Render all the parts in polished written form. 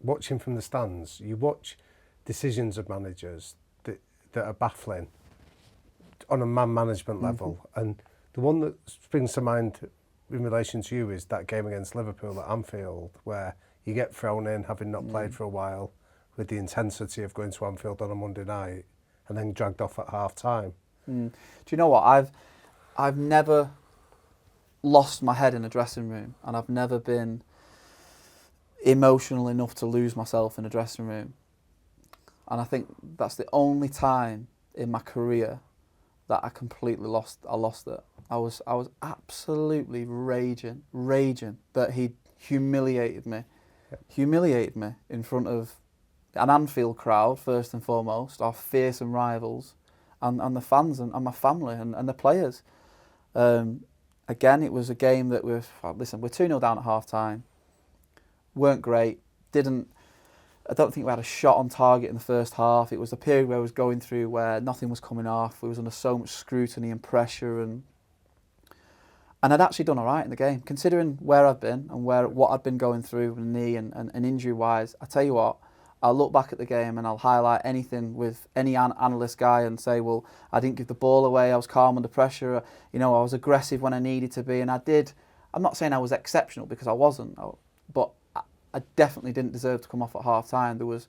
watching from the stands, you watch decisions of managers that are baffling on a man management level. And the one that springs to mind in relation to you is that game against Liverpool at Anfield, where you get thrown in, having not played for a while, with the intensity of going to Anfield on a Monday night, and then dragged off at half time. Do you know what? I've never lost my head in a dressing room, and I've never been emotional enough to lose myself in a dressing room. And I think that's the only time in my career that I completely lost it. I was absolutely raging that he'd humiliated me in front of an Anfield crowd, first and foremost, our fearsome rivals, and the fans and my family and the players. Again, it was a game that we're 2-0 down at half time. Weren't great. I don't think we had a shot on target in the first half. It was a period where I was going through where nothing was coming off. We was under so much scrutiny and pressure, and I'd actually done all right in the game, considering where I've been and what I'd been going through with knee and injury-wise. I tell you what, I'll look back at the game and I'll highlight anything with any analyst guy and say, well, I didn't give the ball away, I was calm under pressure, I was aggressive when I needed to be, and I did. I'm not saying I was exceptional, because I wasn't, but I definitely didn't deserve to come off at half time. There was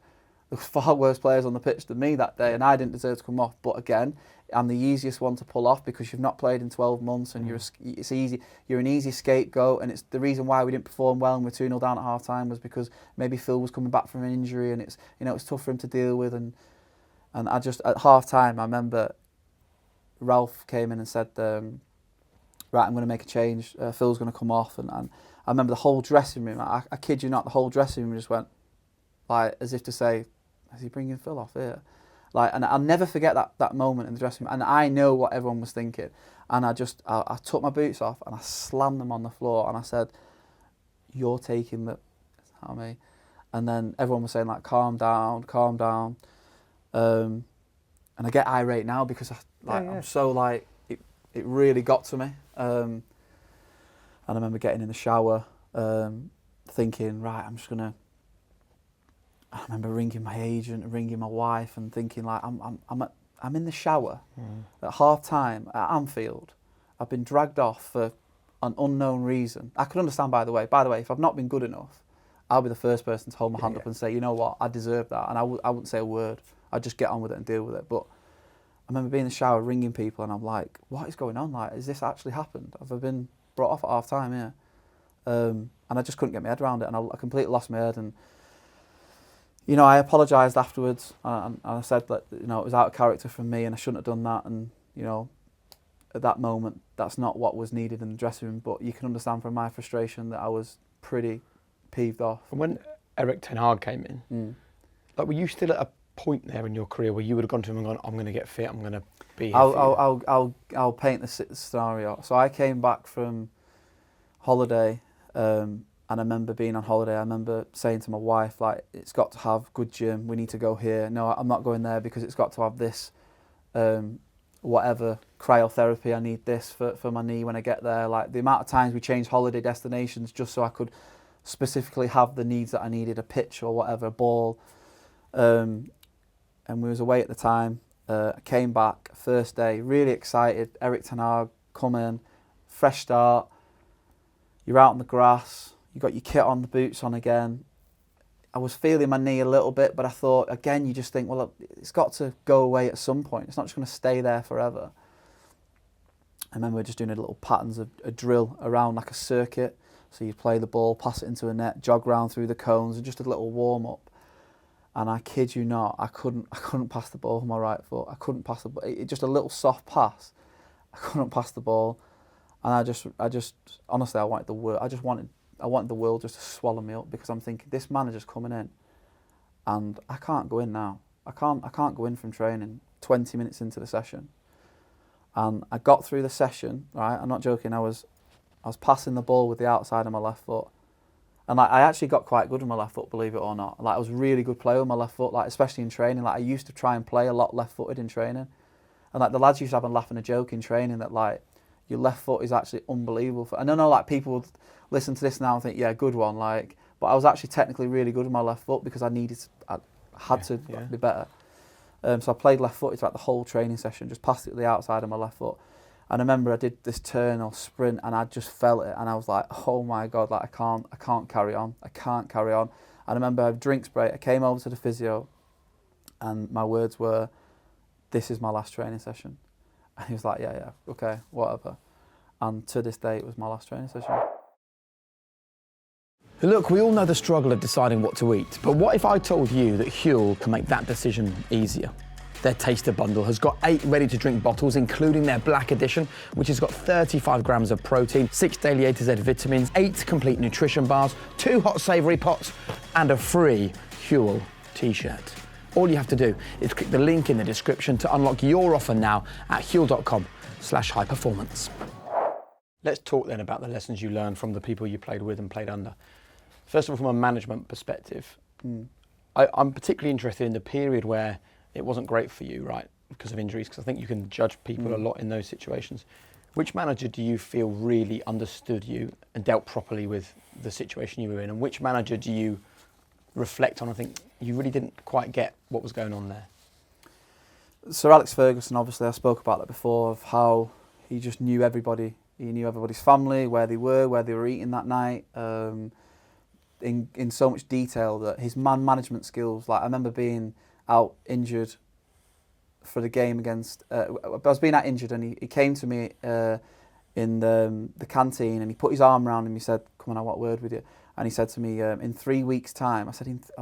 far worse players on the pitch than me that day, and I didn't deserve to come off. But again, I'm the easiest one to pull off because you've not played in 12 months, and it's easy. You're an easy scapegoat, and it's the reason why we didn't perform well and we're 2-0 down at half time was because maybe Phil was coming back from an injury, and it's tough for him to deal with. And I just, at half time, I remember Ralph came in and said, right, I'm going to make a change. Phil's going to come off, and I remember the whole dressing room. I kid you not, the whole dressing room just went like as if to say, "Is he bringing Phil off here?" Like, and I'll never forget that moment in the dressing room. And I know what everyone was thinking. And I took my boots off and I slammed them on the floor and I said, "You're taking the," I mean, and then everyone was saying like, "Calm down, calm down." And I get irate now because I'm so like it really got to me. And I remember getting in the shower, thinking, right, I remember ringing my agent, ringing my wife, and thinking like, I'm in the shower at half time at Anfield. I've been dragged off for an unknown reason. I could understand, by the way, if I've not been good enough, I'll be the first person to hold my hand up and say, you know what, I deserve that, and I wouldn't say a word. I'd just get on with it and deal with it. But I remember being in the shower, ringing people, and I'm like, what is going on? Like, has this actually happened? Have I been brought off at half time here? And I just couldn't get my head around it, and I completely lost my head. And I apologised afterwards, and I said that it was out of character from me, and I shouldn't have done that. And at that moment, that's not what was needed in the dressing room. But you can understand from my frustration that I was pretty peeved off. And when Erik Ten Hag came in, like, were you still at a point there in your career where you would have gone to him and gone, "I'm going to get fit, I'm going to be here"? I'll paint the scenario. So I came back from holiday. And I remember being on holiday, I remember saying to my wife, like, it's got to have good gym, we need to go here. No, I'm not going there because it's got to have this, whatever, cryotherapy, I need this for my knee when I get there. Like, the amount of times we changed holiday destinations just so I could specifically have the needs that I needed, a pitch or whatever, a ball. And we was away at the time. I came back, first day, really excited. Erik Ten Hag, come in, fresh start. You're out on the grass, you got your kit on, the boots on again. I was feeling my knee a little bit, but I thought, again, you just think, well, it's got to go away at some point. It's not just going to stay there forever. I remember just doing a little patterns of a drill around like a circuit. So you'd play the ball, pass it into a net, jog round through the cones, and just a little warm up. And I kid you not, I couldn't pass the ball with my right foot. I couldn't pass the ball. Just a little soft pass. I couldn't pass the ball. And I just honestly, I wanted the world. I wanted the world just to swallow me up, because I'm thinking, this manager's coming in, and I can't go in now. I can't go in from training 20 minutes into the session. And I got through the session, right? I'm not joking. I was passing the ball with the outside of my left foot, and like, I actually got quite good with my left foot, believe it or not. Like, I was a really good player with my left foot, like, especially in training. Like, I used to try and play a lot left-footed in training, and like, the lads used to have a laugh and a joke in training that like, your left foot is actually unbelievable. I don't know, like, people would listen to this now and think, yeah, good one, like, but I was actually technically really good with my left foot because I had to be better. So I played left footed throughout the whole training session, just passed it to the outside of my left foot. And I remember I did this turn or sprint and I just felt it and I was like, oh my God, like I can't carry on. I can't carry on. And I remember I had a drinks break. I came over to the physio and my words were, this is my last training session. And he was like, yeah, okay, whatever. And to this day, it was my last training session. Look, we all know the struggle of deciding what to eat, but what if I told you that Huel can make that decision easier? Their Taster Bundle has got 8 ready-to-drink bottles, including their Black Edition, which has got 35 grams of protein, 6 daily A to Z vitamins, 8 complete nutrition bars, 2 hot savoury pots, and a free Huel t-shirt. All you have to do is click the link in the description to unlock your offer now at huel.com/highperformance. Let's talk then about the lessons you learned from the people you played with and played under. First of all, from a management perspective, I'm particularly interested in the period where it wasn't great for you, right, because of injuries, because I think you can judge people a lot in those situations. Which manager do you feel really understood you and dealt properly with the situation you were in, and which manager do you reflect on and think you really didn't quite get what was going on there? Sir Alex Ferguson, obviously, I spoke about that before, of how he just knew everybody. He knew everybody's family, where they were eating that night, in so much detail that his man-management skills, like I remember being out injured for the game against, I was being out injured and he came to me in the canteen and he put his arm around him. He said, come on, I want a word with you. And he said to me, in 3 weeks' time, I was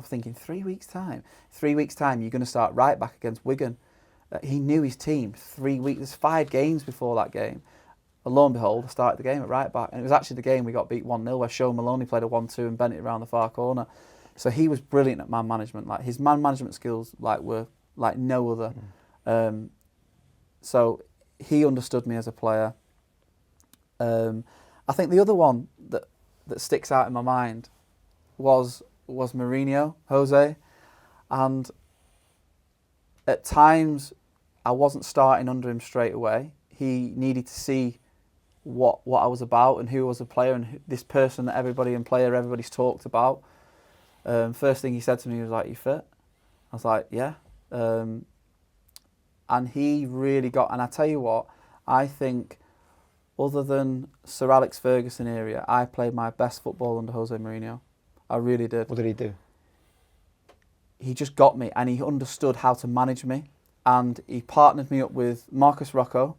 thinking, 3 weeks' time? 3 weeks' time, you're going to start right back against Wigan. He knew his team. 3 weeks, there's 5 games before that game. And lo and behold, I started the game at right back. And it was actually the game we got beat 1-0 where Sean Maloney played a 1-2 and bent it around the far corner. So he was brilliant at man management. Like his man management skills were like no other. So he understood me as a player. I think the other one that sticks out in my mind was Mourinho, José. And at times I wasn't starting under him straight away. He needed to see what I was about and who I was a player and this person that everybody's talked about. First thing he said to me was like, you fit? I was like, yeah. And he really got, and I tell you what, I think other than Sir Alex Ferguson area, I played my best football under Jose Mourinho. I really did. What did he do? He just got me and he understood how to manage me. And he partnered me up with Marcus Rocco,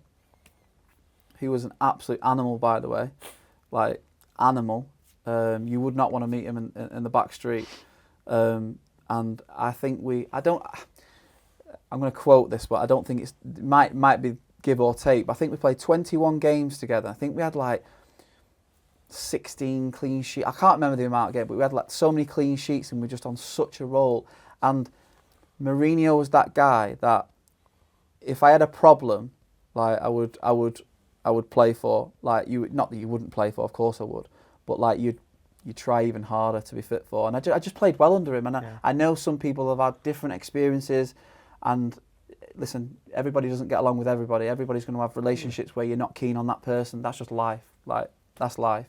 who was an absolute animal, by the way. Like, animal. You would not want to meet him in the back street. And I think I'm going to quote this, but I don't think it might be give or take. But I think we played 21 games together. I think we had like 16 clean sheets. I can't remember the amount of games, but we had like so many clean sheets and we were just on such a roll. And Mourinho was that guy that if I had a problem, like I would play for. Like not that you wouldn't play for, of course I would. But like you try even harder to be fit for. And I just played well under him. And I know some people have had different experiences. And listen, everybody doesn't get along with everybody. Everybody's going to have relationships where you're not keen on that person. That's just life. Like, that's life.